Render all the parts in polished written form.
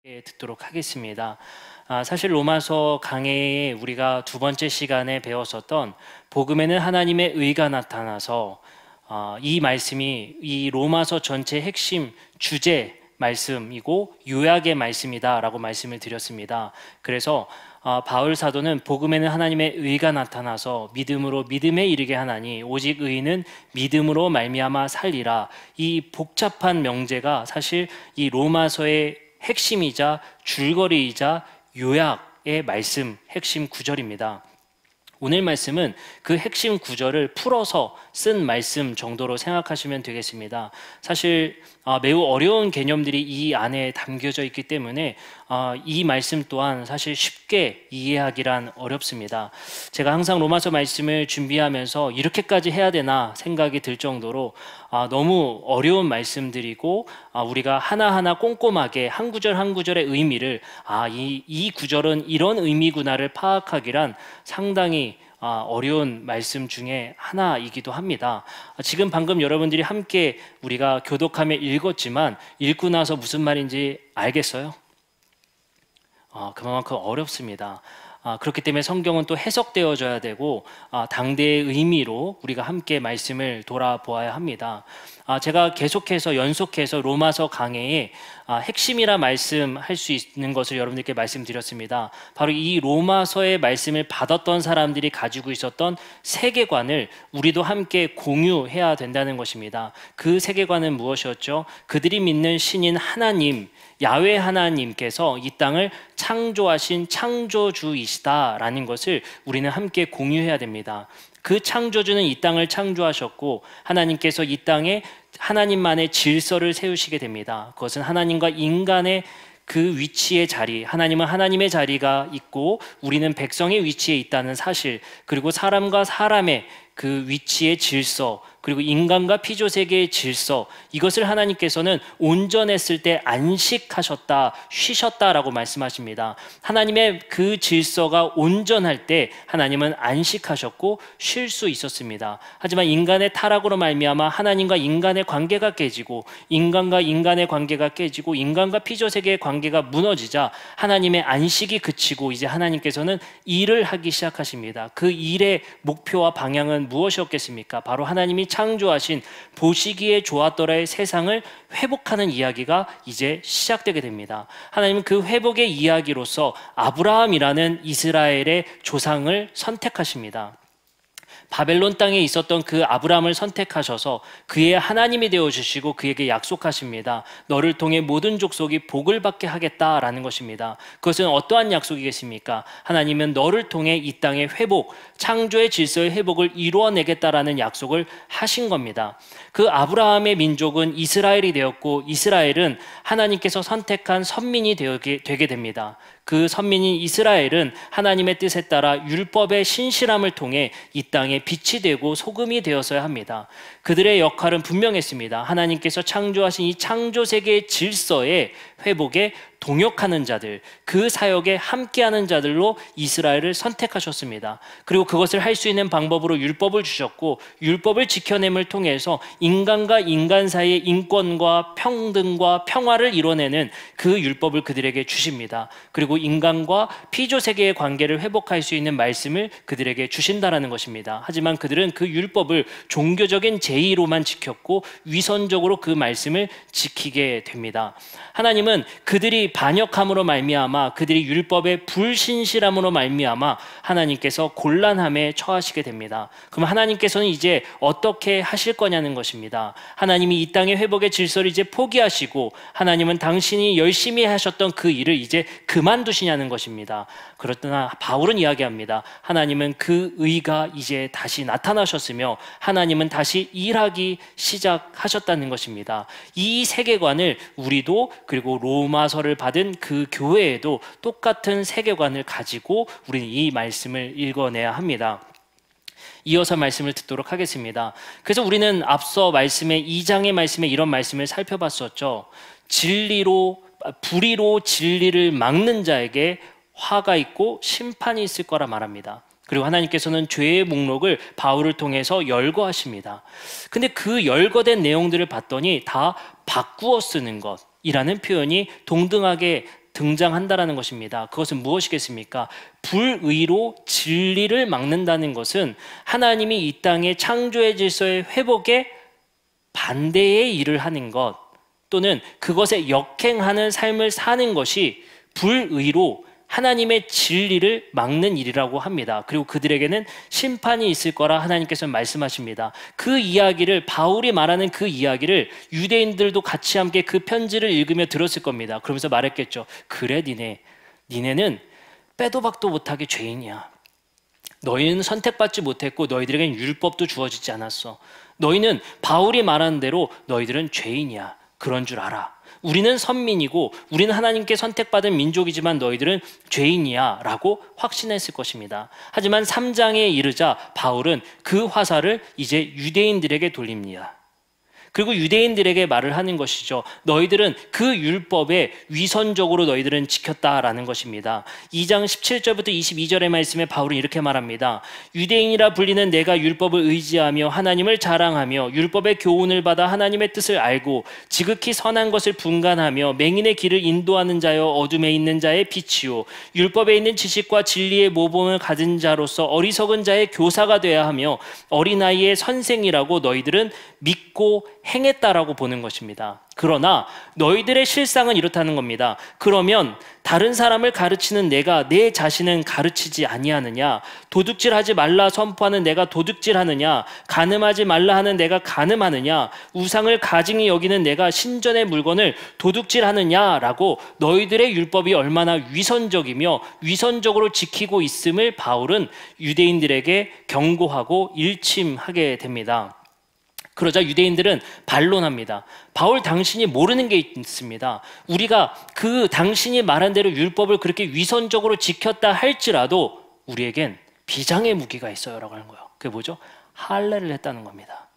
듣도록 하겠습니다. 사실 로마서 강해에 우리가 두 번째 시간에 배웠었던 복음에는 하나님의 의가 나타나서 이 말씀이 이 로마서 전체 핵심 주제 말씀이고 요약의 말씀이다 라고 말씀을 드렸습니다. 그래서 바울 사도는 복음에는 하나님의 의가 나타나서 믿음으로 믿음에 이르게 하나니 오직 의인은 믿음으로 말미암아 살리라, 이 복잡한 명제가 사실 이 로마서의 핵심이자 줄거리이자 요약의 말씀, 핵심 구절입니다. 오늘 말씀은 그 핵심 구절을 풀어서 쓴 말씀 정도로 생각하시면 되겠습니다. 사실 매우 어려운 개념들이 이 안에 담겨져 있기 때문에 이 말씀 또한 사실 쉽게 이해하기란 어렵습니다. 제가 항상 로마서 말씀을 준비하면서 이렇게까지 해야 되나 생각이 들 정도로 너무 어려운 말씀들이고 우리가 하나하나 꼼꼼하게 한 구절 한 구절의 의미를 이 구절은 이런 의미구나를 파악하기란 상당히 어려운 말씀 중에 하나이기도 합니다. 지금 방금 여러분들이 함께 우리가 교독하며 읽었지만 읽고 나서 무슨 말인지 알겠어요? 그만큼 어렵습니다. 그렇기 때문에 성경은 또 해석되어져야 되고 당대의 의미로 우리가 함께 말씀을 돌아보아야 합니다. 제가 계속해서 연속해서 로마서 강해에 핵심이라 말씀할 수 있는 것을 여러분들께 말씀드렸습니다. 바로 이 로마서의 말씀을 받았던 사람들이 가지고 있었던 세계관을 우리도 함께 공유해야 된다는 것입니다. 그 세계관은 무엇이었죠? 그들이 믿는 신인 하나님, 야훼 하나님께서 이 땅을 창조하신 창조주이시다라는 것을 우리는 함께 공유해야 됩니다. 그 창조주는 이 땅을 창조하셨고 하나님께서 이 땅에 하나님만의 질서를 세우시게 됩니다. 그것은 하나님과 인간의 그 위치의 자리, 하나님은 하나님의 자리가 있고 우리는 백성의 위치에 있다는 사실, 그리고 사람과 사람의 그 위치의 질서, 그리고 인간과 피조세계의 질서, 이것을 하나님께서는 온전했을 때 안식하셨다, 쉬셨다라고 말씀하십니다. 하나님의 그 질서가 온전할 때 하나님은 안식하셨고 쉴 수 있었습니다. 하지만 인간의 타락으로 말미암아 하나님과 인간의 관계가 깨지고 인간과 인간의 관계가 깨지고 인간과 피조세계의 관계가 무너지자 하나님의 안식이 그치고 이제 하나님께서는 일을 하기 시작하십니다. 그 일의 목표와 방향은 무엇이었겠습니까? 바로 하나님이 창조하신 보시기에 좋았더라의 세상을 회복하는 이야기가 이제 시작되게 됩니다. 하나님은 그 회복의 이야기로서 아브라함이라는 이스라엘의 조상을 선택하십니다. 바벨론 땅에 있었던 그 아브라함을 선택하셔서 그의 하나님이 되어주시고 그에게 약속하십니다. 너를 통해 모든 족속이 복을 받게 하겠다라는 것입니다. 그것은 어떠한 약속이겠습니까? 하나님은 너를 통해 이 땅의 회복, 창조의 질서의 회복을 이루어내겠다라는 약속을 하신 겁니다. 그 아브라함의 민족은 이스라엘이 되었고 이스라엘은 하나님께서 선택한 선민이 되게 됩니다. 그 선민인 이스라엘은 하나님의 뜻에 따라 율법의 신실함을 통해 이 땅에 빛이 되고 소금이 되었어야 합니다. 그들의 역할은 분명했습니다. 하나님께서 창조하신 이 창조세계의 질서의 회복에 동역하는 자들, 그 사역에 함께하는 자들로 이스라엘을 선택하셨습니다. 그리고 그것을 할 수 있는 방법으로 율법을 주셨고 율법을 지켜냄을 통해서 인간과 인간 사이의 인권과 평등과 평화를 이뤄내는 그 율법을 그들에게 주십니다. 그리고 인간과 피조세계의 관계를 회복할 수 있는 말씀을 그들에게 주신다라는 것입니다. 하지만 그들은 그 율법을 종교적인 제의로만 지켰고 위선적으로 그 말씀을 지키게 됩니다. 하나님은 그들이 반역함으로 말미암아 그들이 율법의 불신실함으로 말미암아 하나님께서 곤란함에 처하시게 됩니다. 그럼 하나님께서는 이제 어떻게 하실 거냐는 것입니다. 하나님이 이 땅의 회복의 질서를 이제 포기하시고 하나님은 당신이 열심히 하셨던 그 일을 이제 그만두시냐는 것입니다. 그렇다나 바울은 이야기합니다. 하나님은 그 의가 이제 다시 나타나셨으며 하나님은 다시 일하기 시작하셨다는 것입니다. 이 세계관을 우리도 그리고 로마서를 받은 그 교회에도 똑같은 세계관을 가지고 우리는 이 말씀을 읽어내야 합니다. 이어서 말씀을 듣도록 하겠습니다. 그래서 우리는 앞서 말씀의 2장의 말씀에 이런 말씀을 살펴봤었죠. 불의로 진리를 막는 자에게 화가 있고 심판이 있을 거라 말합니다. 그리고 하나님께서는 죄의 목록을 바울을 통해서 열거하십니다. 근데 그 열거된 내용들을 봤더니 다 바꾸어 쓰는 것이라는 표현이 동등하게 등장한다라는 것입니다. 그것은 무엇이겠습니까? 불의로 진리를 막는다는 것은 하나님이 이 땅의 창조의 질서의 회복에 반대의 일을 하는 것, 또는 그것에 역행하는 삶을 사는 것이 불의로 하나님의 진리를 막는 일이라고 합니다. 그리고 그들에게는 심판이 있을 거라 하나님께서 말씀하십니다. 그 이야기를, 바울이 말하는 그 이야기를 유대인들도 같이 함께 그 편지를 읽으며 들었을 겁니다. 그러면서 말했겠죠. 그래, 니네는 빼도 박도 못하게 죄인이야. 너희는 선택받지 못했고 너희들에겐 율법도 주어지지 않았어. 너희는 바울이 말하는 대로 너희들은 죄인이야. 그런 줄 알아. 우리는 선민이고 우리는 하나님께 선택받은 민족이지만 너희들은 죄인이야 라고 확신했을 것입니다. 하지만 3장에 이르자 바울은 그 화살을 이제 유대인들에게 돌립니다. 그리고 유대인들에게 말을 하는 것이죠. 너희들은 그 율법에 위선적으로 너희들은 지켰다라는 것입니다. 2장 17절부터 22절의 말씀에 바울은 이렇게 말합니다. 유대인이라 불리는 내가 율법을 의지하며 하나님을 자랑하며 율법의 교훈을 받아 하나님의 뜻을 알고 지극히 선한 것을 분간하며 맹인의 길을 인도하는 자여 어둠에 있는 자의 빛이요 율법에 있는 지식과 진리의 모범을 가진 자로서 어리석은 자의 교사가 되어야 하며 어린아이의 선생이라고 너희들은 믿고 행했다라고 보는 것입니다. 그러나 너희들의 실상은 이렇다는 겁니다. 그러면 다른 사람을 가르치는 내가 내 자신은 가르치지 아니하느냐? 도둑질하지 말라 선포하는 내가 도둑질하느냐? 간음하지 말라 하는 내가 간음하느냐? 우상을 가증히 여기는 내가 신전의 물건을 도둑질하느냐라고 너희들의 율법이 얼마나 위선적이며 위선적으로 지키고 있음을 바울은 유대인들에게 경고하고 일침하게 됩니다. 그러자 유대인들은 반론합니다. 바울 당신이 모르는 게 있습니다. 우리가 그 당신이 말한 대로 율법을 그렇게 위선적으로 지켰다 할지라도 우리에겐 비장의 무기가 있어요 라고 하는 거예요. 그게 뭐죠? 할례를 했다는 겁니다.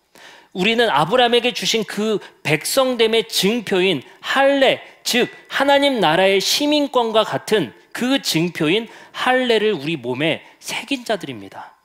우리는 아브라함에게 주신 그 백성됨의 증표인 할례, 즉 하나님 나라의 시민권과 같은 그 증표인 할례를 우리 몸에 새긴 자들입니다.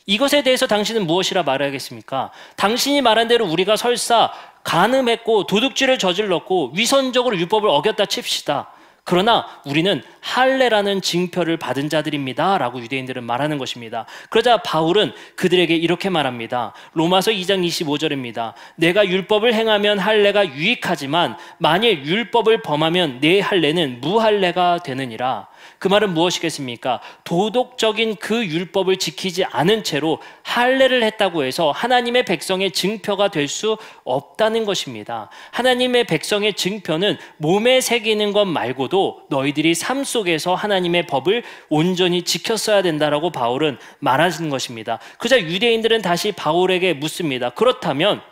이것에 대해서 당신은 무엇이라 말하겠습니까? 당신이 말한 대로 우리가 설사 간음했고 도둑질을 저질렀고 위선적으로 율법을 어겼다 칩시다. 그러나 우리는 할례라는 징표를 받은 자들입니다 라고 유대인들은 말하는 것입니다. 그러자 바울은 그들에게 이렇게 말합니다. 로마서 2장 25절입니다. 내가 율법을 행하면 할례가 유익하지만 만일 율법을 범하면 내 할례는 무할례가 되느니라. 그 말은 무엇이겠습니까? 도덕적인 그 율법을 지키지 않은 채로 할례를 했다고 해서 하나님의 백성의 증표가 될 수 없다는 것입니다. 하나님의 백성의 증표는 몸에 새기는 것 말고도 너희들이 삶 속에서 하나님의 법을 온전히 지켰어야 된다라고 바울은 말하는 것입니다. 그러자 유대인들은 다시 바울에게 묻습니다. 그렇다면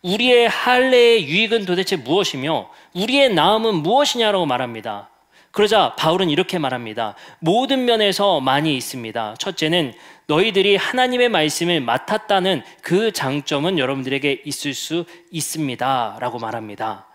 우리의 할례의 유익은 도대체 무엇이며 우리의 나음은 무엇이냐라고 말합니다. 그러자 바울은 이렇게 말합니다. 모든 면에서 많이 있습니다. 첫째는 너희들이 하나님의 말씀을 맡았다는 그 장점은 여러분들에게 있을 수 있습니다 라고 말합니다.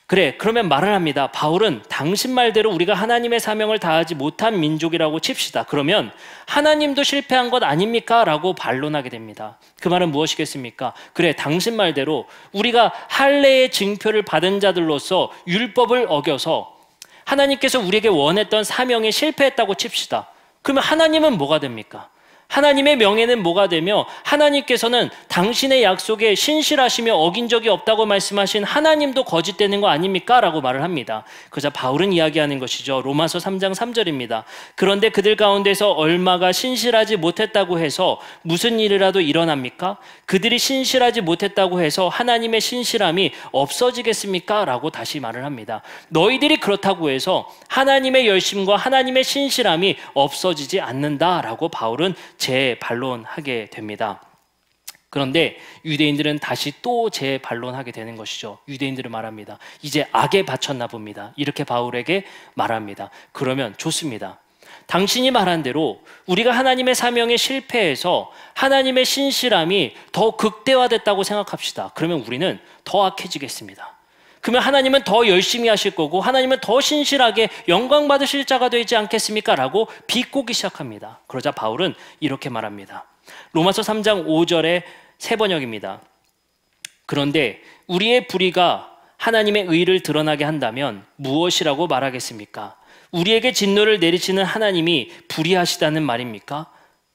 그래, 그러면 말을 합니다. 바울은 당신 말대로 우리가 하나님의 사명을 다하지 못한 민족이라고 칩시다. 그러면 하나님도 실패한 것 아닙니까? 라고 반론하게 됩니다. 그 말은 무엇이겠습니까? 그래, 당신 말대로 우리가 할례의 징표를 받은 자들로서 율법을 어겨서 하나님께서 우리에게 원했던 사명에 실패했다고 칩시다. 그러면 하나님은 뭐가 됩니까? 하나님의 명예는 뭐가 되며 하나님께서는 당신의 약속에 신실하시며 어긴 적이 없다고 말씀하신 하나님도 거짓되는 거 아닙니까? 라고 말을 합니다. 그래서 바울은 이야기하는 것이죠. 로마서 3장 3절입니다. 그런데 그들 가운데서 얼마가 신실하지 못했다고 해서 무슨 일이라도 일어납니까? 그들이 신실하지 못했다고 해서 하나님의 신실함이 없어지겠습니까? 라고 다시 말을 합니다. 너희들이 그렇다고 해서 하나님의 열심과 하나님의 신실함이 없어지지 않는다라고 바울은 재반론하게 됩니다. 그런데 유대인들은 다시 또 재반론하게 되는 것이죠. 유대인들은 말합니다. 이제 악에 바쳤나 봅니다. 이렇게 바울에게 말합니다. 그러면 좋습니다. 당신이 말한 대로 우리가 하나님의 사명에 실패해서 하나님의 신실함이 더 극대화됐다고 생각합시다. 그러면 우리는 더 악해지겠습니다. 그러면 하나님은 더 열심히 하실 거고 하나님은 더 신실하게 영광 받으실 자가 되지 않겠습니까? 라고 비꼬기 시작합니다. 그러자 바울은 이렇게 말합니다. 로마서 3장 5절의 세 번역입니다. 그런데 우리의 불의가 하나님의 의를 드러나게 한다면 무엇이라고 말하겠습니까? 우리에게 진노를 내리시는 하나님이 불의하시다는 말입니까?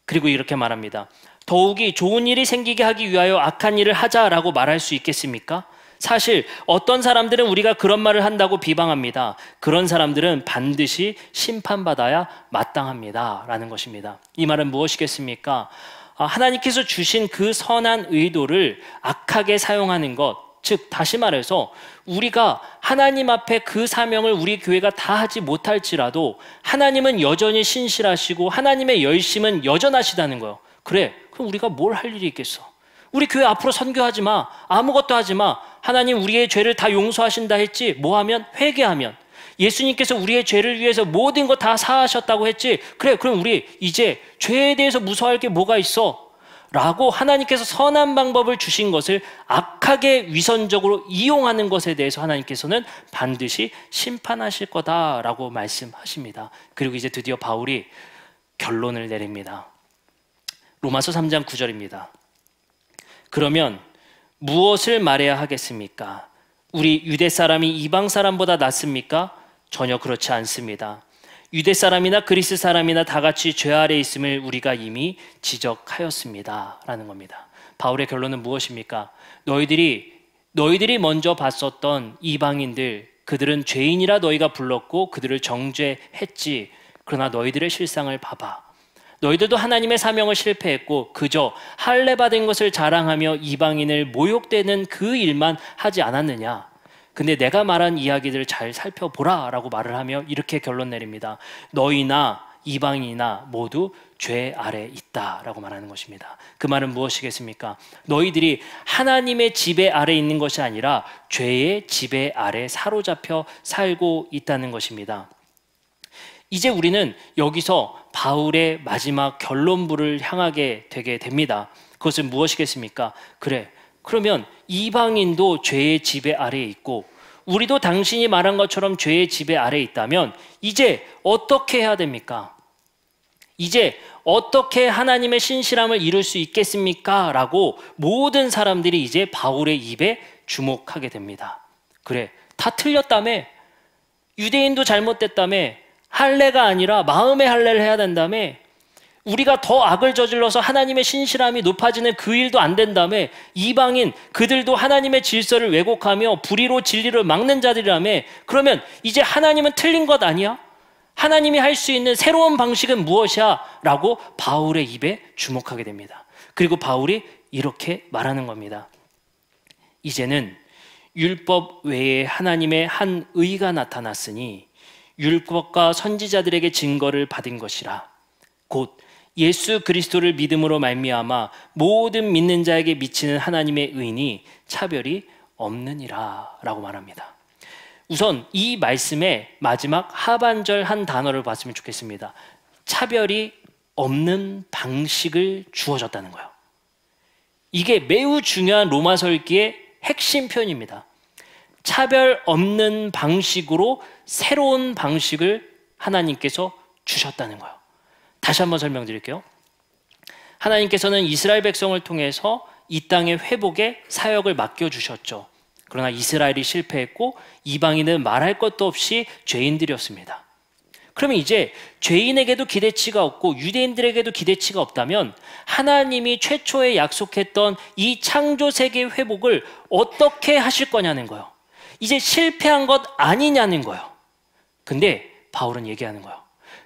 그리고 이렇게 말합니다. 더욱이 좋은 일이 생기게 하기 위하여 악한 일을 하자라고 말할 수 있겠습니까? 사실 어떤 사람들은 우리가 그런 말을 한다고 비방합니다. 그런 사람들은 반드시 심판받아야 마땅합니다 라는 것입니다. 이 말은 무엇이겠습니까? 하나님께서 주신 그 선한 의도를 악하게 사용하는 것, 즉 다시 말해서 우리가 하나님 앞에 그 사명을 우리 교회가 다 하지 못할지라도 하나님은 여전히 신실하시고 하나님의 열심은 여전하시다는 거예요. 그래, 그럼 우리가 뭘 할 일이 있겠어? 우리 교회 앞으로 선교하지 마, 아무것도 하지 마. 하나님 우리의 죄를 다 용서하신다 했지. 뭐 하면? 회개하면. 예수님께서 우리의 죄를 위해서 모든 거 다 사하셨다고 했지. 그래, 그럼 우리 이제 죄에 대해서 무서워할 게 뭐가 있어? 라고 하나님께서 선한 방법을 주신 것을 악하게 위선적으로 이용하는 것에 대해서 하나님께서는 반드시 심판하실 거다라고 말씀하십니다. 그리고 이제 드디어 바울이 결론을 내립니다. 로마서 3장 9절입니다. 그러면 무엇을 말해야 하겠습니까? 우리 유대 사람이 이방 사람보다 낫습니까? 전혀 그렇지 않습니다. 유대 사람이나 그리스 사람이나 다 같이 죄 아래 있음을 우리가 이미 지적하였습니다 라는 겁니다. 바울의 결론은 무엇입니까? 너희들이 먼저 봤었던 이방인들, 그들은 죄인이라 너희가 불렀고 그들을 정죄했지. 그러나 너희들의 실상을 봐봐. 너희들도 하나님의 사명을 실패했고 그저 할례 받은 것을 자랑하며 이방인을 모욕되는 그 일만 하지 않았느냐. 근데 내가 말한 이야기들을 잘 살펴보라 라고 말을 하며 이렇게 결론 내립니다. 너희나 이방인이나 모두 죄 아래 있다 라고 말하는 것입니다. 그 말은 무엇이겠습니까? 너희들이 하나님의 지배 아래 있는 것이 아니라 죄의 지배 아래 사로잡혀 살고 있다는 것입니다. 이제 우리는 여기서 바울의 마지막 결론부를 향하게 되게 됩니다. 그것은 무엇이겠습니까? 그래, 그러면 이방인도 죄의 지배 아래에 있고 우리도 당신이 말한 것처럼 죄의 지배 아래에 있다면 이제 어떻게 해야 됩니까? 이제 어떻게 하나님의 신실함을 이룰 수 있겠습니까? 라고 모든 사람들이 이제 바울의 입에 주목하게 됩니다. 그래, 다 틀렸다며? 유대인도 잘못됐다며? 할례가 아니라 마음의 할례를 해야 된다며? 우리가 더 악을 저질러서 하나님의 신실함이 높아지는 그 일도 안 된다며? 이방인 그들도 하나님의 질서를 왜곡하며 불의로 진리를 막는 자들이라며? 그러면 이제 하나님은 틀린 것 아니야? 하나님이 할 수 있는 새로운 방식은 무엇이야? 라고 바울의 입에 주목하게 됩니다. 그리고 바울이 이렇게 말하는 겁니다. 이제는 율법 외에 하나님의 한 의가 나타났으니 율법과 선지자들에게 증거를 받은 것이라. 곧 예수 그리스도를 믿음으로 말미암아 모든 믿는 자에게 미치는 하나님의 의니 차별이 없느니라 라고 말합니다. 우선 이 말씀의 마지막 하반절 한 단어를 봤으면 좋겠습니다. 차별이 없는 방식을 주어졌다는 거예요. 이게 매우 중요한 로마서 읽기의 핵심 표현입니다. 차별 없는 방식으로 새로운 방식을 하나님께서 주셨다는 거예요. 다시 한번 설명드릴게요. 하나님께서는 이스라엘 백성을 통해서 이 땅의 회복에 사역을 맡겨주셨죠. 그러나 이스라엘이 실패했고 이방인은 말할 것도 없이 죄인들이었습니다. 그러면 이제 죄인에게도 기대치가 없고 유대인들에게도 기대치가 없다면 하나님이 최초에 약속했던 이 창조 세계 회복을 어떻게 하실 거냐는 거예요. 이제 실패한 것 아니냐는 거예요. 근데 바울은 얘기하는 거예요.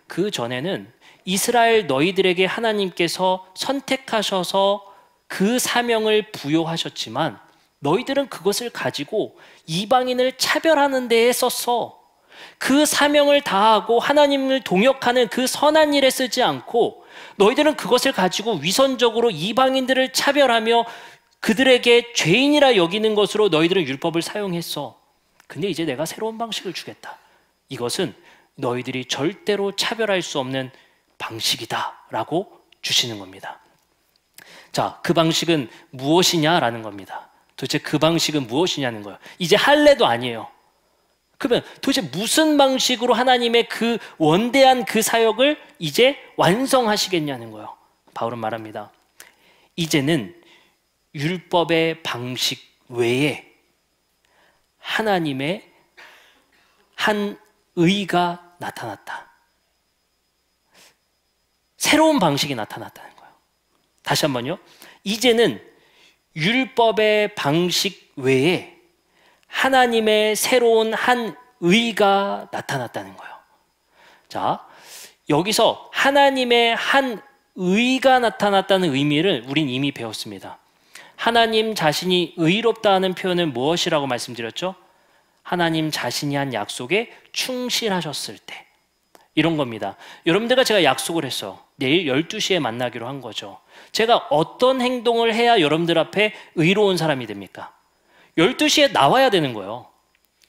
그 전에는 이스라엘 너희들에게 하나님께서 선택하셔서 그 사명을 부여하셨지만 너희들은 그것을 가지고 이방인을 차별하는 데에 썼어. 그 사명을 다하고 하나님을 동역하는 그 선한 일에 쓰지 않고 너희들은 그것을 가지고 위선적으로 이방인들을 차별하며 그들에게 죄인이라 여기는 것으로 너희들은 율법을 사용했어. 근데 이제 내가 새로운 방식을 주겠다. 이것은 너희들이 절대로 차별할 수 없는 방식이다 라고 주시는 겁니다. 자, 그 방식은 무엇이냐라는 겁니다. 도대체 그 방식은 무엇이냐는 거예요. 이제 할례도 아니에요. 그러면 도대체 무슨 방식으로 하나님의 그 원대한 그 사역을 이제 완성하시겠냐는 거예요. 바울은 말합니다. 이제는 율법의 방식 외에 하나님의 한 의가 나타났다. 새로운 방식이 나타났다는 거예요. 다시 한번요. 이제는 율법의 방식 외에 하나님의 새로운 한 의가 나타났다는 거예요. 자, 여기서 하나님의 한 의가 나타났다는 의미를 우린 이미 배웠습니다. 하나님 자신이 의롭다는 표현은 무엇이라고 말씀드렸죠? 하나님 자신이 한 약속에 충실하셨을 때, 이런 겁니다. 여러분들과 제가 약속을 했어. 내일 12시에 만나기로 한 거죠. 제가 어떤 행동을 해야 여러분들 앞에 의로운 사람이 됩니까? 12시에 나와야 되는 거예요.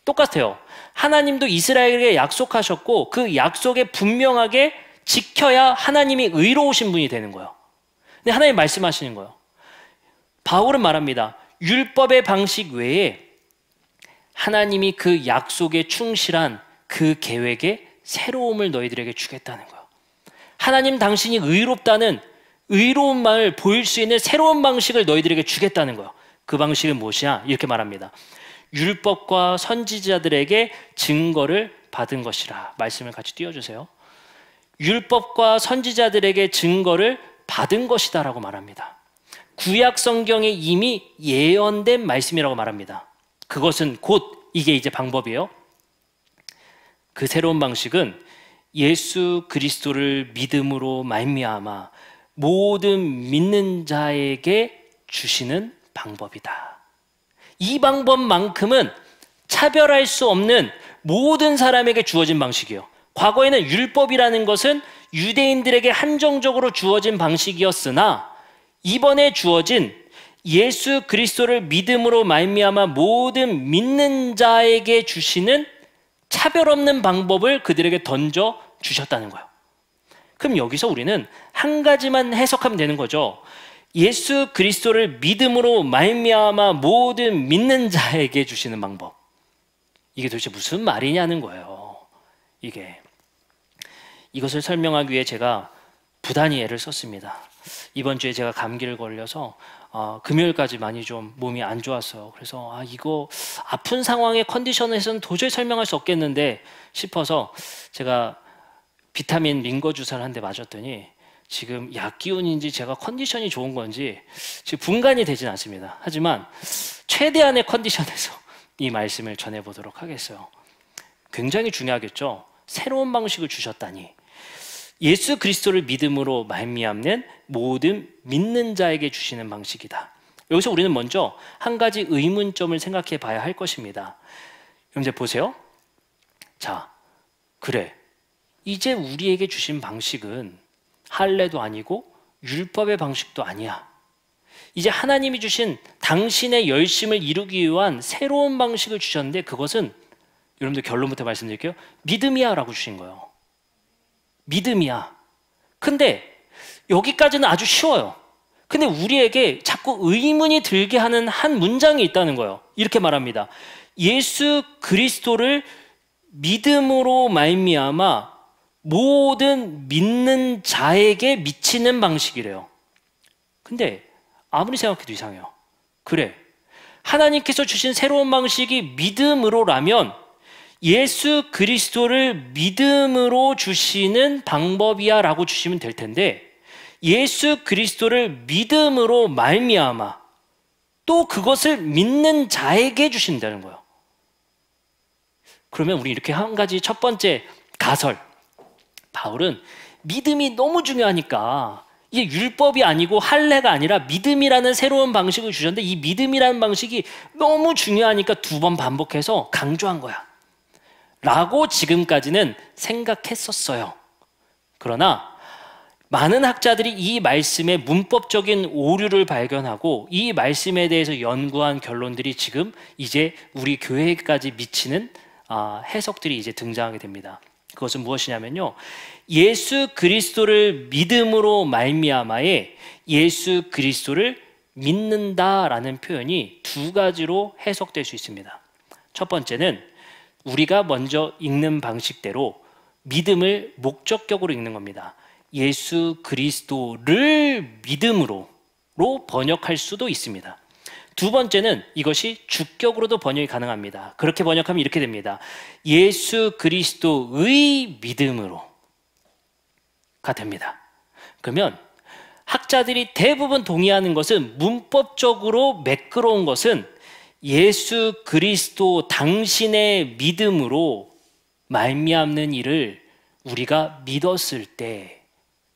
똑같아요. 하나님도 이스라엘에게 약속하셨고 그 약속에 분명하게 지켜야 하나님이 의로우신 분이 되는 거예요. 근데 하나님 말씀하시는 거예요. 바울은 말합니다. 율법의 방식 외에 하나님이 그 약속에 충실한 그 계획에 새로움을 너희들에게 주겠다는 거예요. 하나님 당신이 의롭다는 의로움을 보일 수 있는 새로운 방식을 너희들에게 주겠다는 거예요. 그 방식은 무엇이야? 이렇게 말합니다. 율법과 선지자들에게 증거를 받은 것이라. 말씀을 같이 띄워주세요. 율법과 선지자들에게 증거를 받은 것이다 라고 말합니다. 구약 성경에 이미 예언된 말씀이라고 말합니다. 그것은 곧 이게 이제 방법이에요. 그 새로운 방식은 예수 그리스도를 믿음으로 말미암아 모든 믿는 자에게 주시는 방법이다. 이 방법만큼은 차별할 수 없는 모든 사람에게 주어진 방식이에요. 과거에는 율법이라는 것은 유대인들에게 한정적으로 주어진 방식이었으나 이번에 주어진 예수 그리스도를 믿음으로 말미암아 모든 믿는 자에게 주시는 차별 없는 방법을 그들에게 던져 주셨다는 거예요. 그럼 여기서 우리는 한 가지만 해석하면 되는 거죠. 예수 그리스도를 믿음으로 말미암아 모든 믿는 자에게 주시는 방법. 이게 도대체 무슨 말이냐는 거예요. 이것을 설명하기 위해 제가 부단히 애를 썼습니다. 이번 주에 제가 감기를 걸려서 금요일까지 많이 좀 몸이 안 좋았어요. 그래서 이거 아픈 상황의 컨디션에서는 도저히 설명할 수 없겠는데 싶어서 제가 비타민 링거 주사를 한 대 맞았더니 지금 약 기운인지 제가 컨디션이 좋은 건지 지금 분간이 되진 않습니다. 하지만 최대한의 컨디션에서 이 말씀을 전해보도록 하겠어요. 굉장히 중요하겠죠. 새로운 방식을 주셨다니. 예수 그리스도를 믿음으로 말미암는 모든 믿는 자에게 주시는 방식이다. 여기서 우리는 먼저 한 가지 의문점을 생각해 봐야 할 것입니다. 여러분들 보세요. 자, 그래. 이제 우리에게 주신 방식은 할례도 아니고 율법의 방식도 아니야. 이제 하나님이 주신 당신의 열심을 이루기 위한 새로운 방식을 주셨는데 그것은 여러분들 결론부터 말씀드릴게요. 믿음이야 라고 주신 거예요. 믿음이야. 근데 여기까지는 아주 쉬워요. 근데 우리에게 자꾸 의문이 들게 하는 한 문장이 있다는 거예요. 이렇게 말합니다. 예수 그리스도를 믿음으로 말미암아 모든 믿는 자에게 미치는 방식이래요. 근데 아무리 생각해도 이상해요. 그래, 하나님께서 주신 새로운 방식이 믿음으로라면 예수 그리스도를 믿음으로 주시는 방법이야 라고 주시면 될 텐데 예수 그리스도를 믿음으로 말미암아 또 그것을 믿는 자에게 주신다는 거예요. 그러면 우리 이렇게 한 가지 첫 번째 가설, 바울은 믿음이 너무 중요하니까 이게 율법이 아니고 할례가 아니라 믿음이라는 새로운 방식을 주셨는데 이 믿음이라는 방식이 너무 중요하니까 두 번 반복해서 강조한 거야 라고 지금까지는 생각했었어요. 그러나 많은 학자들이 이 말씀의 문법적인 오류를 발견하고 이 말씀에 대해서 연구한 결론들이 지금 이제 우리 교회까지 미치는 해석들이 이제 등장하게 됩니다. 그것은 무엇이냐면요, 예수 그리스도를 믿음으로 말미암아에 예수 그리스도를 믿는다라는 표현이 두 가지로 해석될 수 있습니다. 첫 번째는 우리가 먼저 읽는 방식대로 믿음을 목적격으로 읽는 겁니다. 예수 그리스도를 믿음으로 번역할 수도 있습니다. 두 번째는 이것이 주격으로도 번역이 가능합니다. 그렇게 번역하면 이렇게 됩니다. 예수 그리스도의 믿음으로가 됩니다. 그러면 학자들이 대부분 동의하는 것은 문법적으로 매끄러운 것은 예수 그리스도 당신의 믿음으로 말미암는 일을 우리가 믿었을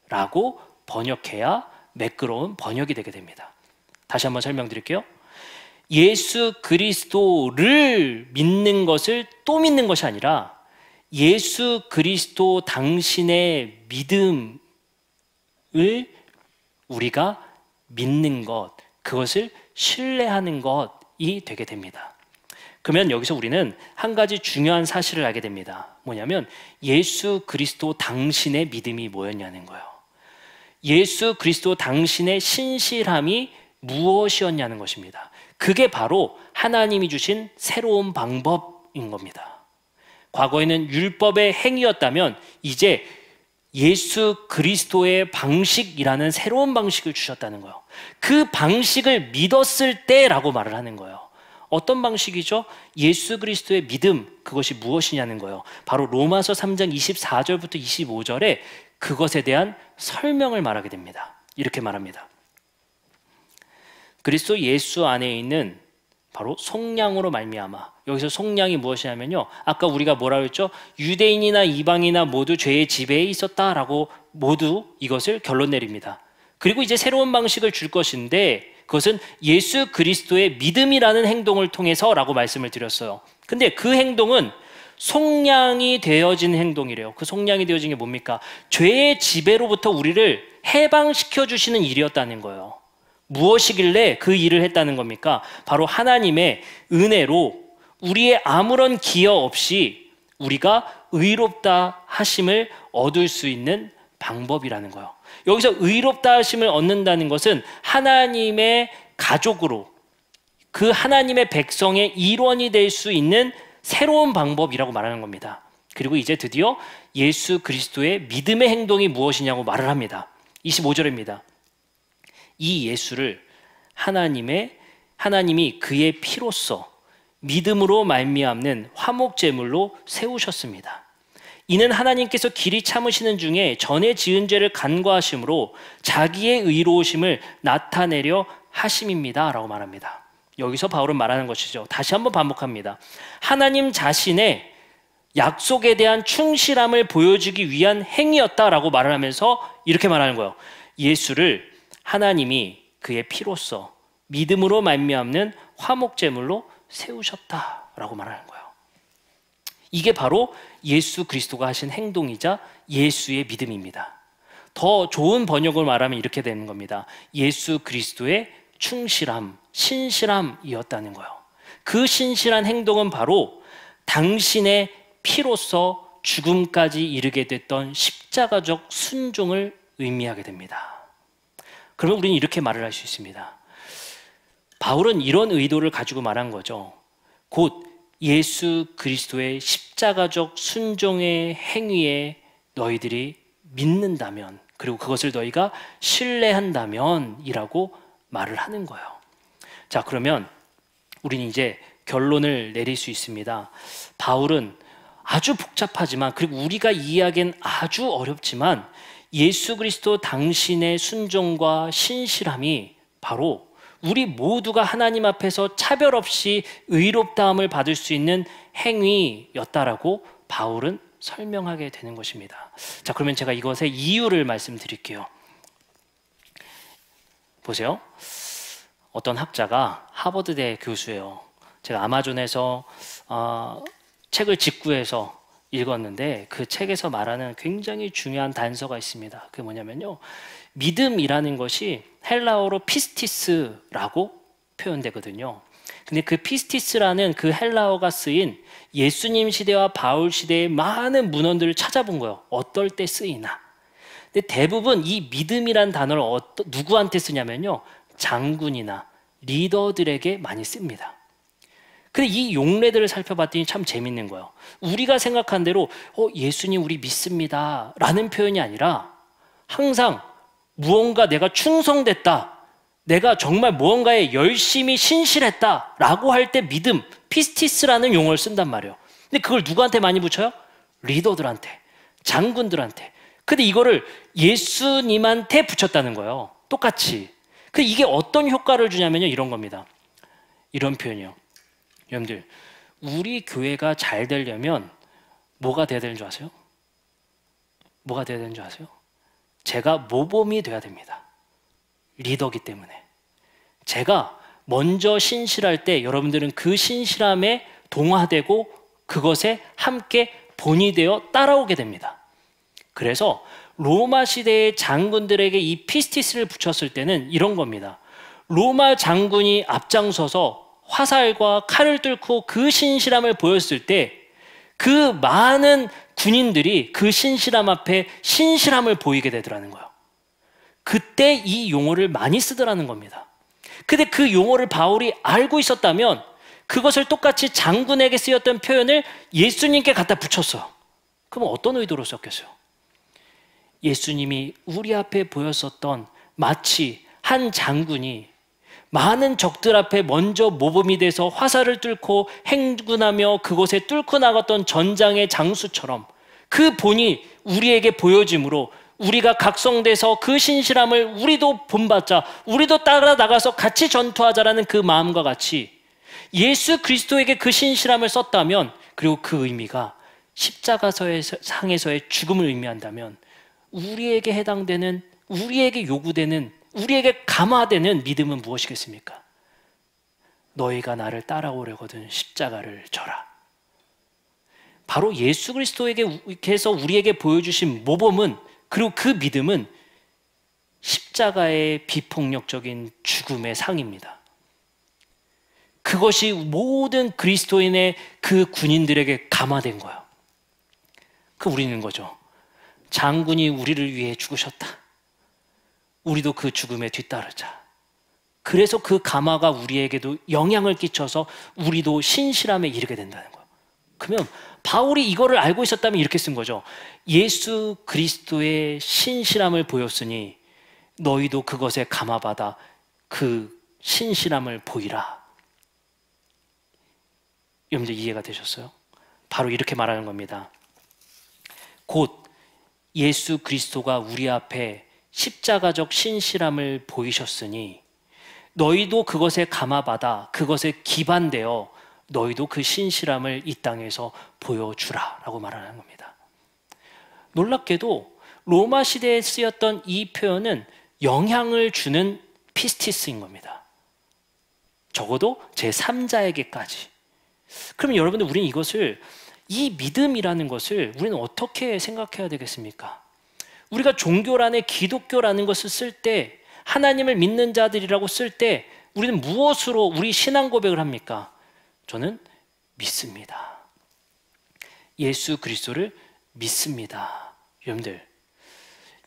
때라고 번역해야 매끄러운 번역이 되게 됩니다. 다시 한번 설명드릴게요. 예수 그리스도를 믿는 것을 또 믿는 것이 아니라 예수 그리스도 당신의 믿음을 우리가 믿는 것, 그것을 신뢰하는 것이 되게 됩니다. 그러면 여기서 우리는 한 가지 중요한 사실을 알게 됩니다. 뭐냐면 예수 그리스도 당신의 믿음이 뭐였냐는 거예요. 예수 그리스도 당신의 신실함이 무엇이었냐는 것입니다. 그게 바로 하나님이 주신 새로운 방법인 겁니다. 과거에는 율법의 행위였다면 이제 예수 그리스도의 방식이라는 새로운 방식을 주셨다는 거예요. 그 방식을 믿었을 때라고 말을 하는 거예요. 어떤 방식이죠? 예수 그리스도의 믿음, 그것이 무엇이냐는 거예요. 바로 로마서 3장 24절부터 25절에 그것에 대한 설명을 말하게 됩니다. 이렇게 말합니다. 그리스도 예수 안에 있는 바로 속량으로 말미암아. 여기서 속량이 무엇이냐면요, 아까 우리가 뭐라고 했죠? 유대인이나 이방이나 모두 죄의 지배에 있었다라고 모두 이것을 결론 내립니다. 그리고 이제 새로운 방식을 줄 것인데 그것은 예수 그리스도의 믿음이라는 행동을 통해서라고 말씀을 드렸어요. 근데 그 행동은 속량이 되어진 행동이래요. 그 속량이 되어진 게 뭡니까? 죄의 지배로부터 우리를 해방시켜 주시는 일이었다는 거예요. 무엇이길래 그 일을 했다는 겁니까? 바로 하나님의 은혜로 우리의 아무런 기여 없이 우리가 의롭다 하심을 얻을 수 있는 방법이라는 거예요. 여기서 의롭다 하심을 얻는다는 것은 하나님의 가족으로, 그 하나님의 백성의 일원이 될 수 있는 새로운 방법이라고 말하는 겁니다. 그리고 이제 드디어 예수 그리스도의 믿음의 행동이 무엇이냐고 말을 합니다. 25절입니다. 이 예수를 하나님이 그의 피로써 믿음으로 말미암는 화목제물로 세우셨습니다. 이는 하나님께서 길이 참으시는 중에 전에 지은 죄를 간과하심으로 자기의 의로우심을 나타내려 하심입니다 라고 말합니다. 여기서 바울은 말하는 것이죠. 다시 한번 반복합니다. 하나님 자신의 약속에 대한 충실함을 보여주기 위한 행위였다라고 말을 하면서 이렇게 말하는 거예요. 예수를 하나님이 그의 피로써 믿음으로 말미암는 화목제물로 세우셨다라고 말하는 거예요. 이게 바로 예수 그리스도가 하신 행동이자 예수의 믿음입니다. 더 좋은 번역을 말하면 이렇게 되는 겁니다. 예수 그리스도의 충실함, 신실함이었다는 거예요. 그 신실한 행동은 바로 당신의 피로써 죽음까지 이르게 됐던 십자가적 순종을 의미하게 됩니다. 그러면 우리는 이렇게 말을 할 수 있습니다. 바울은 이런 의도를 가지고 말한 거죠. 곧 예수 그리스도의 십자가적 순종의 행위에 너희들이 믿는다면, 그리고 그것을 너희가 신뢰한다면 이라고 말을 하는 거예요. 자, 그러면 우리는 이제 결론을 내릴 수 있습니다. 바울은 아주 복잡하지만, 그리고 우리가 이해하기엔 아주 어렵지만 예수 그리스도 당신의 순종과 신실함이 바로 우리 모두가 하나님 앞에서 차별 없이 의롭다함을 받을 수 있는 행위였다라고 바울은 설명하게 되는 것입니다. 자, 그러면 제가 이것의 이유를 말씀드릴게요. 보세요. 어떤 학자가 하버드대 교수예요. 제가 아마존에서 책을 직구해서 읽었는데 그 책에서 말하는 굉장히 중요한 단서가 있습니다. 그게 뭐냐면요, 믿음이라는 것이 헬라어로 피스티스라고 표현되거든요. 근데 그 피스티스라는 그 헬라어가 쓰인 예수님 시대와 바울 시대의 많은 문헌들을 찾아본 거예요. 어떨 때 쓰이나. 근데 대부분 이 믿음이란 단어를 누구한테 쓰냐면요, 장군이나 리더들에게 많이 씁니다. 근데 이 용례들을 살펴봤더니 참 재밌는 거예요. 우리가 생각한 대로 예수님 우리 믿습니다 라는 표현이 아니라 항상 무언가 내가 충성됐다, 내가 정말 무언가에 열심히 신실했다라고 할 때 믿음, 피스티스라는 용어를 쓴단 말이에요. 근데 그걸 누구한테 많이 붙여요? 리더들한테, 장군들한테. 근데 이거를 예수님한테 붙였다는 거예요. 똑같이. 근데 이게 어떤 효과를 주냐면요, 이런 겁니다. 이런 표현이요. 여러분들, 우리 교회가 잘 되려면 뭐가 돼야 되는 줄 아세요? 뭐가 돼야 되는 줄 아세요? 제가 모범이 돼야 됩니다. 리더기 때문에. 제가 먼저 신실할 때 여러분들은 그 신실함에 동화되고 그것에 함께 본이 되어 따라오게 됩니다. 그래서 로마 시대의 장군들에게 이 피스티스를 붙였을 때는 이런 겁니다. 로마 장군이 앞장서서 화살과 칼을 뚫고 그 신실함을 보였을 때 그 많은 군인들이 그 신실함 앞에 신실함을 보이게 되더라는 거예요. 그때 이 용어를 많이 쓰더라는 겁니다. 근데 그 용어를 바울이 알고 있었다면 그것을 똑같이 장군에게 쓰였던 표현을 예수님께 갖다 붙였어요. 그럼 어떤 의도로 썼겠어요? 예수님이 우리 앞에 보였었던 마치 한 장군이 많은 적들 앞에 먼저 모범이 돼서 화살을 뚫고 행군하며 그곳에 뚫고 나갔던 전장의 장수처럼 그 본이 우리에게 보여짐으로 우리가 각성돼서 그 신실함을 우리도 본받자, 우리도 따라 나가서 같이 전투하자라는 그 마음과 같이 예수 그리스도에게 그 신실함을 썼다면, 그리고 그 의미가 십자가상에서의 죽음을 의미한다면 우리에게 해당되는, 우리에게 요구되는, 우리에게 감화되는 믿음은 무엇이겠습니까? 너희가 나를 따라오려거든 십자가를 져라. 바로 예수 그리스도에게서 우리에게 보여주신 모범은, 그리고 그 믿음은 십자가의 비폭력적인 죽음의 상입니다. 그것이 모든 그리스도인의 그 군인들에게 감화된 거예요. 그 우리는 거죠. 장군이 우리를 위해 죽으셨다. 우리도 그 죽음에 뒤따르자. 그래서 그 감화가 우리에게도 영향을 끼쳐서 우리도 신실함에 이르게 된다는 거예요. 그러면 바울이 이거를 알고 있었다면 이렇게 쓴 거죠. 예수 그리스도의 신실함을 보였으니 너희도 그것에 감화받아 그 신실함을 보이라. 여러분들 이해가 되셨어요? 바로 이렇게 말하는 겁니다. 곧 예수 그리스도가 우리 앞에 십자가적 신실함을 보이셨으니 너희도 그것에 감화받아 그것에 기반되어 너희도 그 신실함을 이 땅에서 보여주라 라고 말하는 겁니다. 놀랍게도 로마 시대에 쓰였던 이 표현은 영향을 주는 피스티스인 겁니다. 적어도 제3자에게까지. 그럼 여러분들, 우리는 이것을, 이 믿음이라는 것을 우리는 어떻게 생각해야 되겠습니까? 우리가 종교란에 기독교라는 것을 쓸 때, 하나님을 믿는 자들이라고 쓸 때 우리는 무엇으로 우리 신앙 고백을 합니까? 저는 믿습니다. 예수 그리스도를 믿습니다. 여러분들,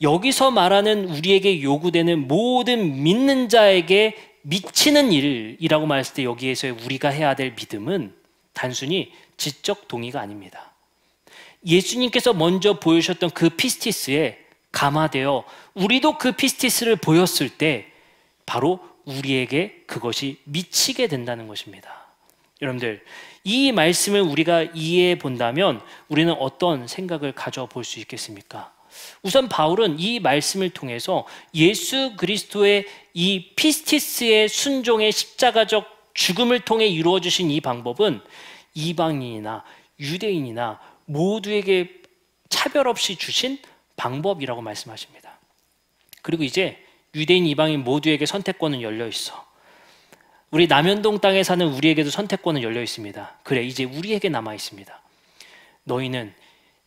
여기서 말하는 우리에게 요구되는 모든 믿는 자에게 미치는 일이라고 말했을 때 여기에서 우리가 해야 될 믿음은 단순히 지적 동의가 아닙니다. 예수님께서 먼저 보여주셨던 그 피스티스에 감화되어 우리도 그 피스티스를 보였을 때 바로 우리에게 그것이 미치게 된다는 것입니다. 여러분들, 이 말씀을 우리가 이해해 본다면 우리는 어떤 생각을 가져볼 수 있겠습니까? 우선 바울은 이 말씀을 통해서 예수 그리스도의 이 피스티스의 순종의 십자가적 죽음을 통해 이루어 주신 이 방법은 이방인이나 유대인이나 모두에게 차별 없이 주신 방법이라고 말씀하십니다. 그리고 이제 유대인, 이방인 모두에게 선택권은 열려 있어. 우리 남현동 땅에 사는 우리에게도 선택권은 열려 있습니다. 그래, 이제 우리에게 남아 있습니다. 너희는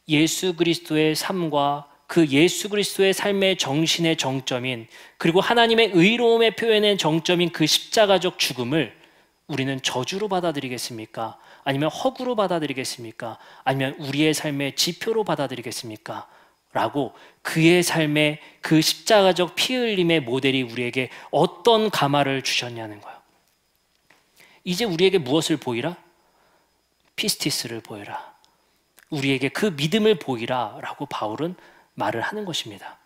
예수 그리스도의 삶과 그 예수 그리스도의 삶의 정신의 정점인, 그리고 하나님의 의로움의 표현의 정점인 그 십자가적 죽음을 우리는 저주로 받아들이겠습니까? 아니면 허구로 받아들이겠습니까? 아니면 우리의 삶의 지표로 받아들이겠습니까? 라고 그의 삶의 그 십자가적 피 흘림의 모델이 우리에게 어떤 감화를 주셨냐는 거예요. 이제 우리에게 무엇을 보이라? 피스티스를 보이라. 우리에게 그 믿음을 보이라 라고 바울은 말을 하는 것입니다.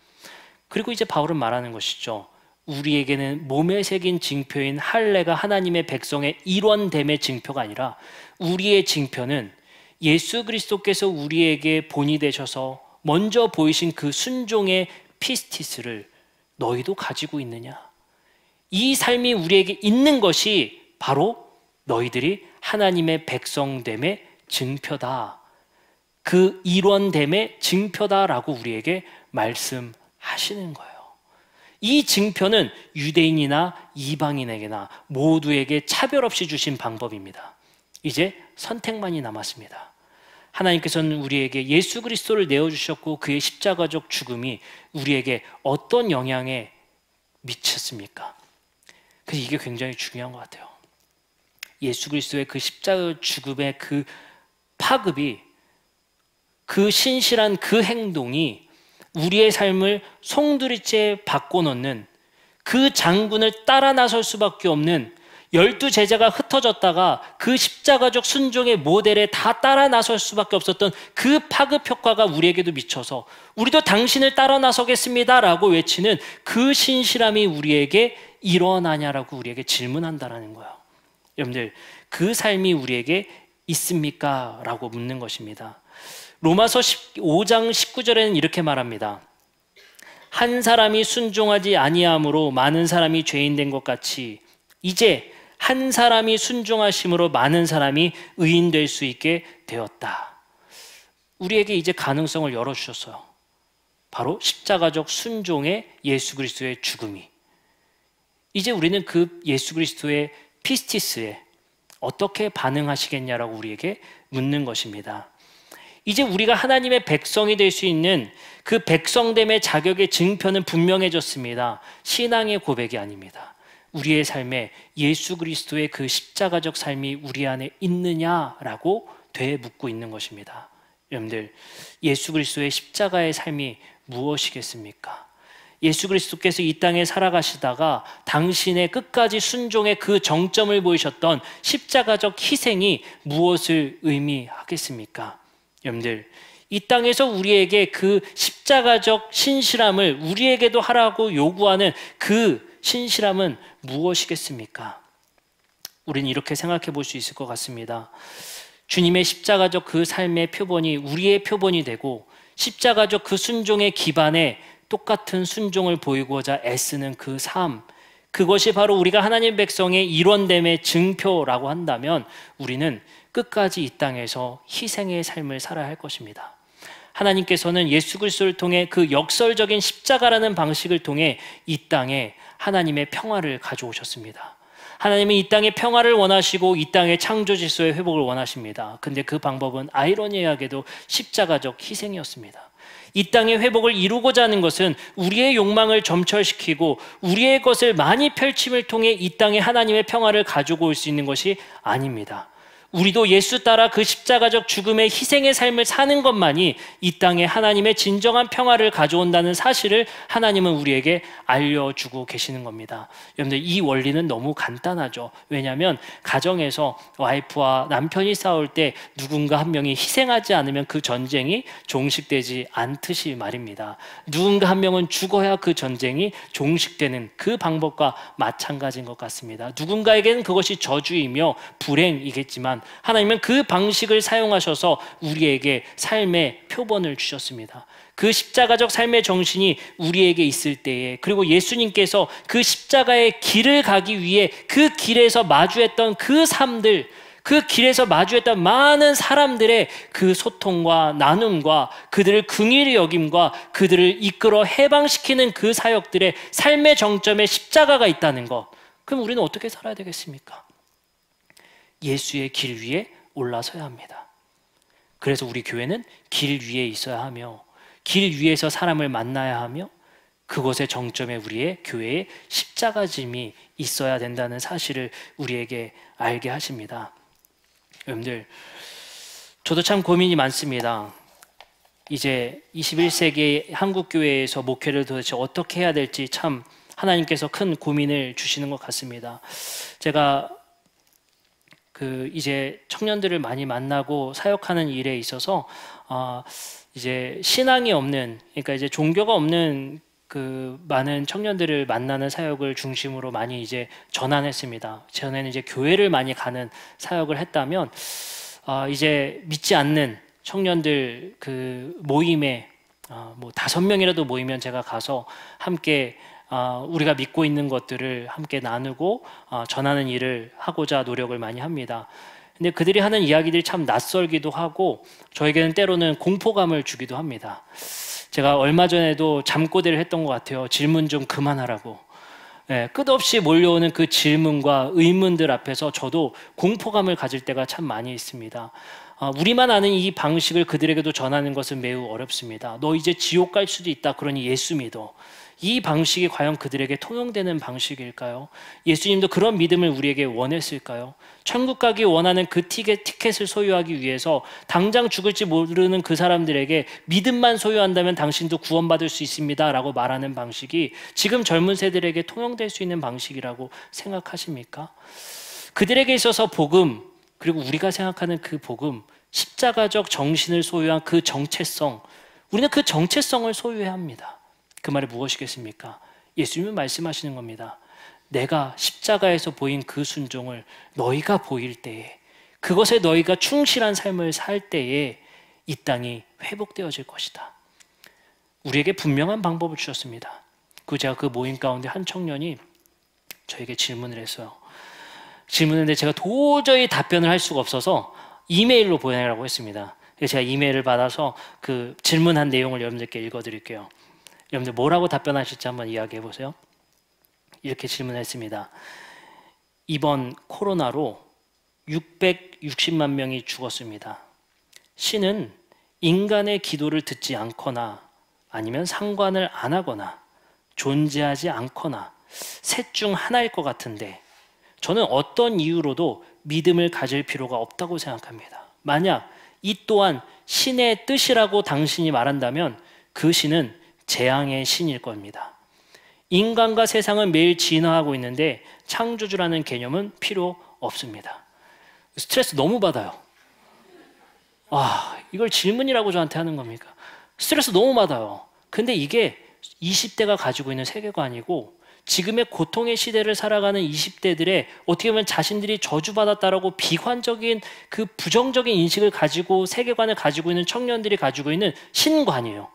그리고 이제 바울은 말하는 것이죠. 우리에게는 몸에 새긴 징표인 할례가 하나님의 백성의 일원됨의 징표가 아니라 우리의 징표는 예수 그리스도께서 우리에게 본이 되셔서 먼저 보이신 그 순종의 피스티스를 너희도 가지고 있느냐? 이 삶이 우리에게 있는 것이 바로 너희들이 하나님의 백성됨의 증표다. 그 일원됨의 증표다라고 우리에게 말씀하시는 거예요. 이 증표는 유대인이나 이방인에게나 모두에게 차별 없이 주신 방법입니다. 이제 선택만이 남았습니다. 하나님께서는 우리에게 예수 그리스도를 내어주셨고 그의 십자가적 죽음이 우리에게 어떤 영향에 미쳤습니까? 그래서 이게 굉장히 중요한 것 같아요. 예수 그리스도의 그 십자가 죽음의 그 파급이, 그 신실한 그 행동이 우리의 삶을 송두리째 바꿔놓는, 그 장군을 따라 나설 수밖에 없는 12제자가 흩어졌다가 그 십자가적 순종의 모델에 다 따라 나설 수밖에 없었던 그 파급 효과가 우리에게도 미쳐서 우리도 당신을 따라 나서겠습니다 라고 외치는 그 신실함이 우리에게 일어나냐라고 우리에게 질문한다라는 거예요. 여러분들, 그 삶이 우리에게 있습니까? 라고 묻는 것입니다. 로마서 5장 19절에는 이렇게 말합니다. 한 사람이 순종하지 아니함으로 많은 사람이 죄인 된 것 같이 이제 한 사람이 순종하심으로 많은 사람이 의인 될 수 있게 되었다. 우리에게 이제 가능성을 열어주셨어요. 바로 십자가적 순종의 예수 그리스도의 죽음이. 이제 우리는 그 예수 그리스도의 피스티스에 어떻게 반응하시겠냐라고 우리에게 묻는 것입니다. 이제 우리가 하나님의 백성이 될 수 있는 그 백성됨의 자격의 증표는 분명해졌습니다. 신앙의 고백이 아닙니다. 우리의 삶에 예수 그리스도의 그 십자가적 삶이 우리 안에 있느냐라고 되묻고 있는 것입니다. 여러분들, 예수 그리스도의 십자가의 삶이 무엇이겠습니까? 예수 그리스도께서 이 땅에 살아가시다가 당신의 끝까지 순종의 그 정점을 보이셨던 십자가적 희생이 무엇을 의미하겠습니까? 여러분들, 이 땅에서 우리에게 그 십자가적 신실함을 우리에게도 하라고 요구하는 그 신실함은 무엇이겠습니까? 우리는 이렇게 생각해 볼 수 있을 것 같습니다. 주님의 십자가적 그 삶의 표본이 우리의 표본이 되고 십자가적 그 순종의 기반에 똑같은 순종을 보이고자 애쓰는 그 삶, 그것이 바로 우리가 하나님 백성의 일원됨의 증표라고 한다면 우리는 끝까지 이 땅에서 희생의 삶을 살아야 할 것입니다. 하나님께서는 예수 그리스도를 통해 그 역설적인 십자가라는 방식을 통해 이 땅에 하나님의 평화를 가져오셨습니다. 하나님은 이 땅의 평화를 원하시고 이 땅의 창조 질서의 회복을 원하십니다. 근데 그 방법은 아이러니하게도 십자가적 희생이었습니다. 이 땅의 회복을 이루고자 하는 것은 우리의 욕망을 점철시키고 우리의 것을 많이 펼침을 통해 이 땅에 하나님의 평화를 가지고 올 수 있는 것이 아닙니다. 우리도 예수 따라 그 십자가적 죽음의 희생의 삶을 사는 것만이 이 땅에 하나님의 진정한 평화를 가져온다는 사실을 하나님은 우리에게 알려주고 계시는 겁니다. 여러분들, 이 원리는 너무 간단하죠. 왜냐하면 가정에서 와이프와 남편이 싸울 때 누군가 한 명이 희생하지 않으면 그 전쟁이 종식되지 않듯이 말입니다. 누군가 한 명은 죽어야 그 전쟁이 종식되는 그 방법과 마찬가지인 것 같습니다. 누군가에게는 그것이 저주이며 불행이겠지만 하나님은 그 방식을 사용하셔서 우리에게 삶의 표본을 주셨습니다. 그 십자가적 삶의 정신이 우리에게 있을 때에, 그리고 예수님께서 그 십자가의 길을 가기 위해 그 길에서 마주했던 그 삶들, 그 길에서 마주했던 많은 사람들의 그 소통과 나눔과 그들을 긍휼히 여김과 그들을 이끌어 해방시키는 그 사역들의 삶의 정점에 십자가가 있다는 것, 그럼 우리는 어떻게 살아야 되겠습니까? 예수의 길 위에 올라서야 합니다. 그래서 우리 교회는 길 위에 있어야 하며 길 위에서 사람을 만나야 하며 그곳의 정점에 우리의 교회의 십자가짐이 있어야 된다는 사실을 우리에게 알게 하십니다. 여러분들, 저도 참 고민이 많습니다. 이제 21세기 한국교회에서 목회를 도대체 어떻게 해야 될지 참 하나님께서 큰 고민을 주시는 것 같습니다. 제가 이제 청년들을 많이 만나고 사역하는 일에 있어서 이제 신앙이 없는, 그러니까 이제 종교가 없는 그 많은 청년들을 만나는 사역을 중심으로 많이 이제 전환했습니다. 전에는 이제 교회를 많이 가는 사역을 했다면 이제 믿지 않는 청년들 그 모임에 뭐 5명이라도 모이면 제가 가서 함께 우리가 믿고 있는 것들을 함께 나누고 전하는 일을 하고자 노력을 많이 합니다. 근데 그들이 하는 이야기들이 참 낯설기도 하고 저에게는 때로는 공포감을 주기도 합니다. 제가 얼마 전에도 잠꼬대를 했던 것 같아요. 질문 좀 그만하라고. 끝없이 몰려오는 그 질문과 의문들 앞에서 저도 공포감을 가질 때가 참 많이 있습니다. 우리만 아는 이 방식을 그들에게도 전하는 것은 매우 어렵습니다. 너 이제 지옥 갈 수도 있다. 그러니 예수 믿어. 이 방식이 과연 그들에게 통용되는 방식일까요? 예수님도 그런 믿음을 우리에게 원했을까요? 천국 가기 원하는 그 티켓을 소유하기 위해서 당장 죽을지 모르는 그 사람들에게 믿음만 소유한다면 당신도 구원받을 수 있습니다 라고 말하는 방식이 지금 젊은 세대들에게 통용될 수 있는 방식이라고 생각하십니까? 그들에게 있어서 복음, 그리고 우리가 생각하는 그 복음, 십자가적 정신을 소유한 그 정체성, 우리는 그 정체성을 소유해야 합니다. 그 말이 무엇이겠습니까? 예수님은 말씀하시는 겁니다. 내가 십자가에서 보인 그 순종을 너희가 보일 때에, 그것에 너희가 충실한 삶을 살 때에 이 땅이 회복되어질 것이다. 우리에게 분명한 방법을 주셨습니다. 제가 그 모임 가운데 한 청년이 저에게 질문을 했어요. 질문했는데 제가 도저히 답변을 할 수가 없어서 이메일로 보내라고 했습니다. 제가 이메일을 받아서 그 질문한 내용을 여러분들께 읽어드릴게요. 여러분들 뭐라고 답변하실지 한번 이야기해 보세요. 이렇게 질문했습니다. 이번 코로나로 660만 명이 죽었습니다. 신은 인간의 기도를 듣지 않거나 아니면 상관을 안 하거나 존재하지 않거나 셋 중 하나일 것 같은데 저는 어떤 이유로도 믿음을 가질 필요가 없다고 생각합니다. 만약 이 또한 신의 뜻이라고 당신이 말한다면 그 신은 재앙의 신일 겁니다. 인간과 세상은 매일 진화하고 있는데 창조주라는 개념은 필요 없습니다. 스트레스 너무 받아요. 이걸 질문이라고 저한테 하는 겁니까? 스트레스 너무 받아요. 근데 이게 20대가 가지고 있는 세계관이고 지금의 고통의 시대를 살아가는 20대들의 어떻게 보면 자신들이 저주받았다라고 비관적인 그 부정적인 인식을 가지고 세계관을 가지고 있는 청년들이 가지고 있는 신관이에요.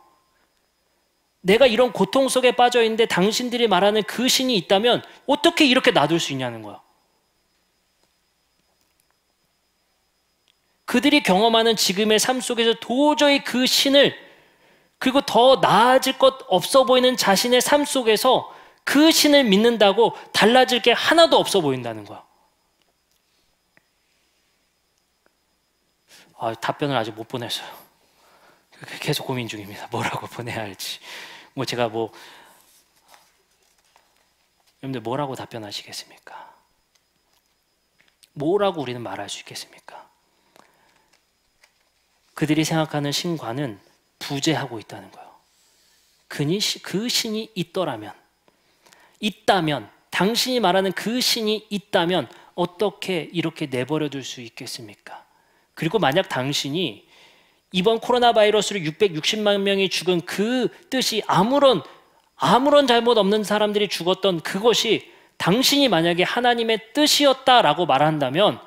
내가 이런 고통 속에 빠져 있는데 당신들이 말하는 그 신이 있다면 어떻게 이렇게 놔둘 수 있냐는 거야. 그들이 경험하는 지금의 삶 속에서 도저히 그 신을, 그리고 더 나아질 것 없어 보이는 자신의 삶 속에서 그 신을 믿는다고 달라질 게 하나도 없어 보인다는 거야. 답변을 아직 못 보냈어요. 계속 고민 중입니다. 뭐라고 보내야 할지. 여러분들 뭐라고 답변하시겠습니까? 뭐라고 우리는 말할 수 있겠습니까? 그들이 생각하는 신과는 부재하고 있다는 거예요. 그 신이 있다면, 당신이 말하는 그 신이 있다면 어떻게 이렇게 내버려둘 수 있겠습니까? 그리고 만약 당신이 이번 코로나 바이러스로 660만 명이 죽은 그 뜻이 아무런 잘못 없는 사람들이 죽었던 그것이 당신이 만약에 하나님의 뜻이었다라고 말한다면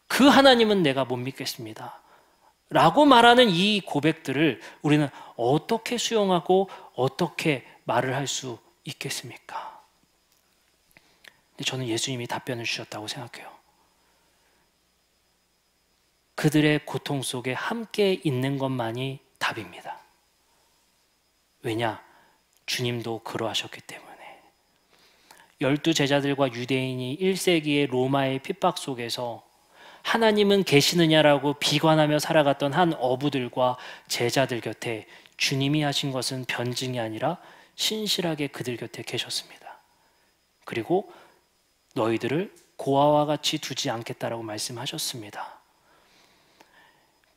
그 하나님은 내가 못 믿겠습니다. 라고 말하는 이 고백들을 우리는 어떻게 수용하고 어떻게 말을 할 수 있겠습니까? 근데 저는 예수님이 답변을 주셨다고 생각해요. 그들의 고통 속에 함께 있는 것만이 답입니다. 왜냐? 주님도 그러하셨기 때문에. 12 제자들과 유대인이 1세기의 로마의 핍박 속에서 하나님은 계시느냐라고 비관하며 살아갔던 한 어부들과 제자들 곁에 주님이 하신 것은 변증이 아니라 신실하게 그들 곁에 계셨습니다. 그리고 너희들을 고아와 같이 두지 않겠다라고 말씀하셨습니다.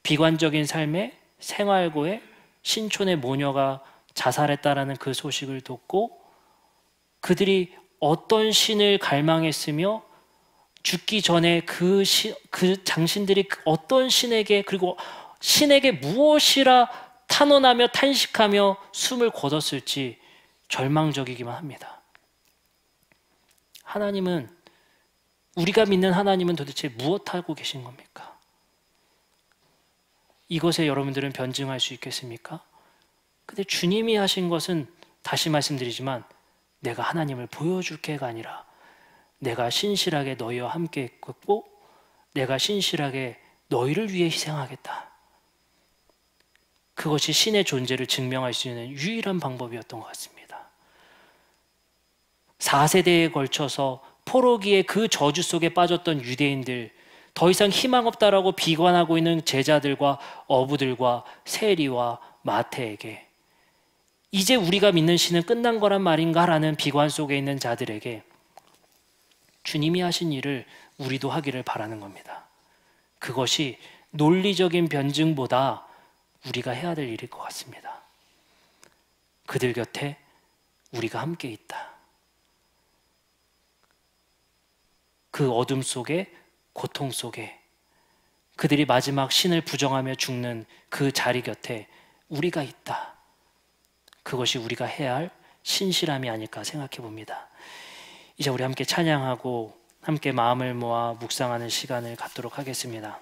비관적인 삶의 생활고에 신촌의 모녀가 자살했다라는 그 소식을 듣고 그들이 어떤 신을 갈망했으며 죽기 전에 그 장신들이 어떤 신에게, 그리고 신에게 무엇이라 탄원하며 탄식하며 숨을 거뒀을지 절망적이기만 합니다. 하나님은, 우리가 믿는 하나님은 도대체 무엇하고 계신 겁니까? 이것에 여러분들은 변증할 수 있겠습니까? 근데 주님이 하신 것은, 다시 말씀드리지만, 내가 하나님을 보여줄게가 아니라 내가 신실하게 너희와 함께 있고 내가 신실하게 너희를 위해 희생하겠다. 그것이 신의 존재를 증명할 수 있는 유일한 방법이었던 것 같습니다. 4세대에 걸쳐서 포로기의 그 저주 속에 빠졌던 유대인들, 더 이상 희망 없다라고 비관하고 있는 제자들과 어부들과 세리와 마태에게, 이제 우리가 믿는 신은 끝난 거란 말인가 라는 비관 속에 있는 자들에게 주님이 하신 일을 우리도 하기를 바라는 겁니다. 그것이 논리적인 변증보다 우리가 해야 될 일일 것 같습니다. 그들 곁에 우리가 함께 있다. 그 어둠 속에, 고통 속에, 그들이 마지막 신을 부정하며 죽는 그 자리 곁에 우리가 있다. 그것이 우리가 해야 할 신실함이 아닐까 생각해 봅니다. 이제 우리 함께 찬양하고 함께 마음을 모아 묵상하는 시간을 갖도록 하겠습니다.